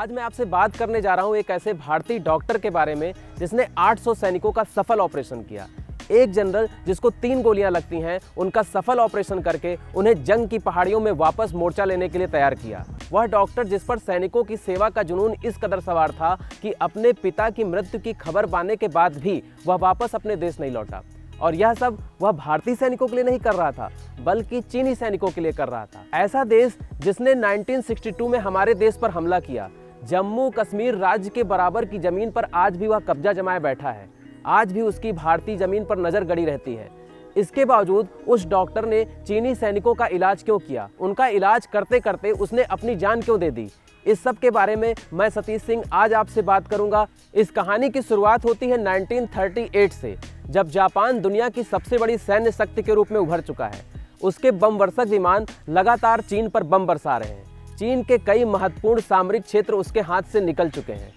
आज मैं आपसे बात करने जा रहा हूं एक ऐसे भारतीय डॉक्टर के बारे में जिसने 800 सैनिकों का सफल ऑपरेशन किया। एक जनरल जिसको 3 गोलियां लगती हैं, उनका सफल ऑपरेशन करके उन्हें जंग की पहाड़ियों में वापस मोर्चा लेने के लिए तैयार किया। वह डॉक्टर जिस पर सैनिकों की सेवा का जुनून इस कदर सवार था कि अपने पिता की मृत्यु की खबर पाने के बाद भी वह वापस अपने देश नहीं लौटा। और यह सब वह भारतीय सैनिकों के लिए नहीं कर रहा था, बल्कि चीनी सैनिकों के लिए कर रहा था। ऐसा देश जिसने 1962 में हमारे देश पर हमला किया, जम्मू कश्मीर राज्य के बराबर की जमीन पर आज भी वह कब्जा जमाए बैठा है। आज भी उसकी भारतीय जमीन पर नजर गड़ी रहती है। इसके बावजूद उस डॉक्टर ने चीनी सैनिकों का इलाज क्यों किया? उनका इलाज करते करते उसने अपनी जान क्यों दे दी? इस सब के बारे में मैं सतीश सिंह आज आपसे बात करूंगा। इस कहानी की शुरुआत होती है 1938 से, जब जापान दुनिया की सबसे बड़ी सैन्य शक्ति के रूप में उभर चुका है। उसके बम वर्षक विमान लगातार चीन पर बम बरसा रहे हैं। चीन के कई महत्वपूर्ण सामरिक क्षेत्र उसके हाथ से निकल चुके हैं।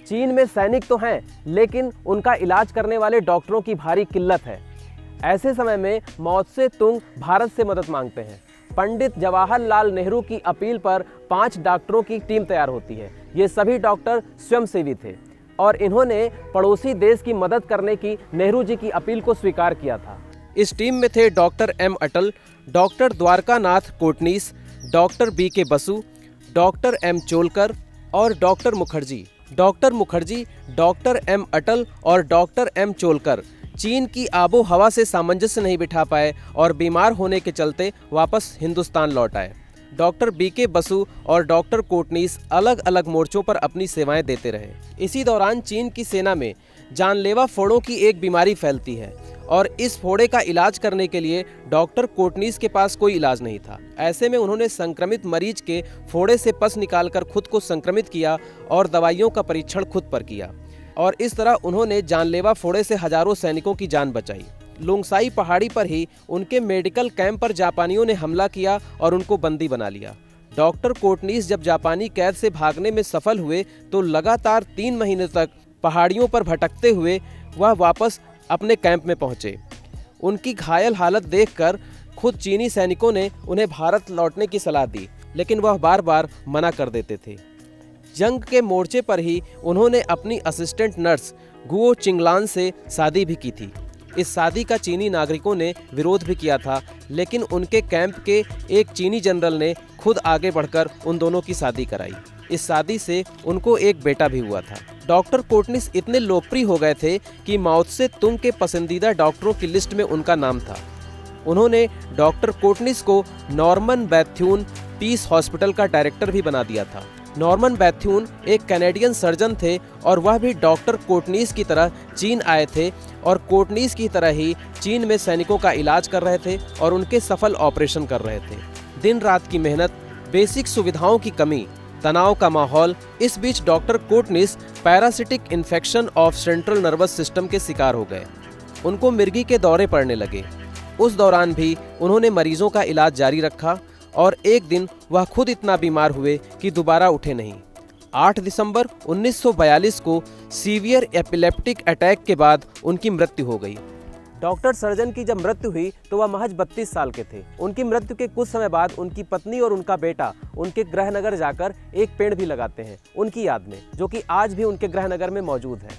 चीन में सैनिक तो हैं, लेकिन उनका इलाज करने वाले डॉक्टरों की भारी किल्लत है। ऐसे समय में माओ त्से तुंग भारत से मदद मांगते हैं। पंडित जवाहरलाल नेहरू की अपील पर 5 डॉक्टरों की टीम तैयार होती है। ये सभी डॉक्टर स्वयंसेवी थे और इन्होंने पड़ोसी देश की मदद करने की नेहरू जी की अपील को स्वीकार किया था। इस टीम में थे doctor M Atal, doctor Dwarkanath Kotnis, doctor BK Basu, doctor M Cholkar और doctor Mukherjee. Doctor Mukherjee, doctor M Atal और डॉक्टर M चोलकर चीन की आबो हवा से सामंजस्य नहीं बिठा पाए और बीमार होने के चलते वापस हिंदुस्तान लौट आए। डॉक्टर BK बसु और डॉक्टर कोटनीस अलग अलग मोर्चों पर अपनी सेवाएं देते रहे। इसी दौरान चीन की सेना में जानलेवा फोड़ों की एक बीमारी फैलती है और इस फोड़े का इलाज करने के लिए डॉक्टर कोटनीस के पास कोई इलाज नहीं था। ऐसे में उन्होंने संक्रमित मरीज के फोड़े से पस निकालकर खुद को संक्रमित किया और दवाइयों का परीक्षण खुद पर किया और इस तरह उन्होंने जानलेवा फोड़े से हजारों सैनिकों की जान बचाई। लोंगसाई पहाड़ी पर ही उनके मेडिकल कैंप पर जापानियों ने हमला किया और उनको बंदी बना लिया। डॉक्टर कोटनीस जब जापानी कैद से भागने में सफल हुए तो लगातार 3 महीने तक पहाड़ियों पर भटकते हुए वह वापस अपने कैंप में पहुंचे। उनकी घायल हालत देखकर खुद चीनी सैनिकों ने उन्हें भारत लौटने की सलाह दी, लेकिन वह बार बार मना कर देते थे। जंग के मोर्चे पर ही उन्होंने अपनी असिस्टेंट नर्स गुओ चिंगलान से शादी भी की थी। इस शादी का चीनी नागरिकों ने विरोध भी किया था, लेकिन उनके कैंप के एक चीनी जनरल ने खुद आगे बढ़कर उन दोनों की शादी कराई। इस शादी से उनको एक बेटा भी हुआ था। डॉक्टर कोटनीस इतने लोकप्रिय हो गए थे कि माओ त्से तुंग के पसंदीदा डॉक्टरों की लिस्ट में उनका नाम था। उन्होंने डॉक्टर कोटनीस को नॉर्मन बैथ्यून पीस हॉस्पिटल का डायरेक्टर भी बना दिया था। नॉर्मन बैथ्यून एक कैनेडियन सर्जन थे और वह भी डॉक्टर कोटनीस की तरह चीन आए थे और कोटनीस की तरह ही चीन में सैनिकों का इलाज कर रहे थे और उनके सफल ऑपरेशन कर रहे थे। दिन रात की मेहनत, बेसिक सुविधाओं की कमी, तनाव का माहौल, इस बीच doctor Kotnis parasitic infection of central nervous system के शिकार हो गए। उनको मिर्गी के दौरे पड़ने लगे। उस दौरान भी उन्होंने मरीजों का इलाज जारी रखा और एक दिन वह खुद इतना बीमार हुए कि दोबारा उठे नहीं। 8 दिसंबर 1942 को सीवियर एपिलेप्टिक अटैक के बाद उनकी मृत्यु हो गई। डॉक्टर सर्जन की जब मृत्यु हुई तो वह महज 32 साल के थे। उनकी मृत्यु के कुछ समय बाद उनकी पत्नी और उनका बेटा उनके गृहनगर जाकर एक पेड़ भी लगाते हैं उनकी याद में, जो कि आज भी उनके गृहनगर में मौजूद है।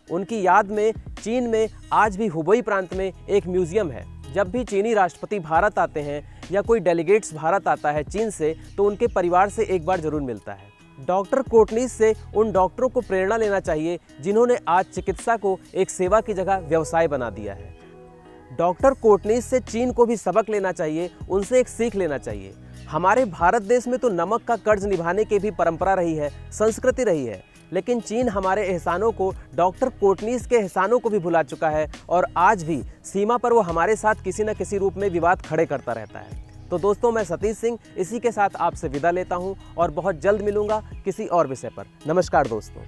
उनकी याद में चीन में आज भी हुबेई प्रांत में एक म्यूजियम है। जब भी चीनी राष्ट्रपति भारत आते हैं या कोई डेलीगेट्स भारत आता है चीन से, तो उनके परिवार से एक बार जरूर मिलता है। डॉक्टर कोटनीस से उन डॉक्टरों को प्रेरणा लेना चाहिए जिन्होंने आज चिकित्सा को एक सेवा की जगह व्यवसाय बना दिया है। डॉक्टर कोटनीस से चीन को भी सबक लेना चाहिए, उनसे एक सीख लेना चाहिए। हमारे भारत देश में तो नमक का कर्ज निभाने की भी परंपरा रही है, संस्कृति रही है, लेकिन चीन हमारे एहसानों को, डॉक्टर कोटनीस के एहसानों को भी भुला चुका है और आज भी सीमा पर वो हमारे साथ किसी न किसी रूप में विवाद खड़े करता रहता है। तो दोस्तों, मैं सतीश सिंह इसी के साथ आपसे विदा लेता हूं और बहुत जल्द मिलूंगा किसी और विषय पर। नमस्कार दोस्तों।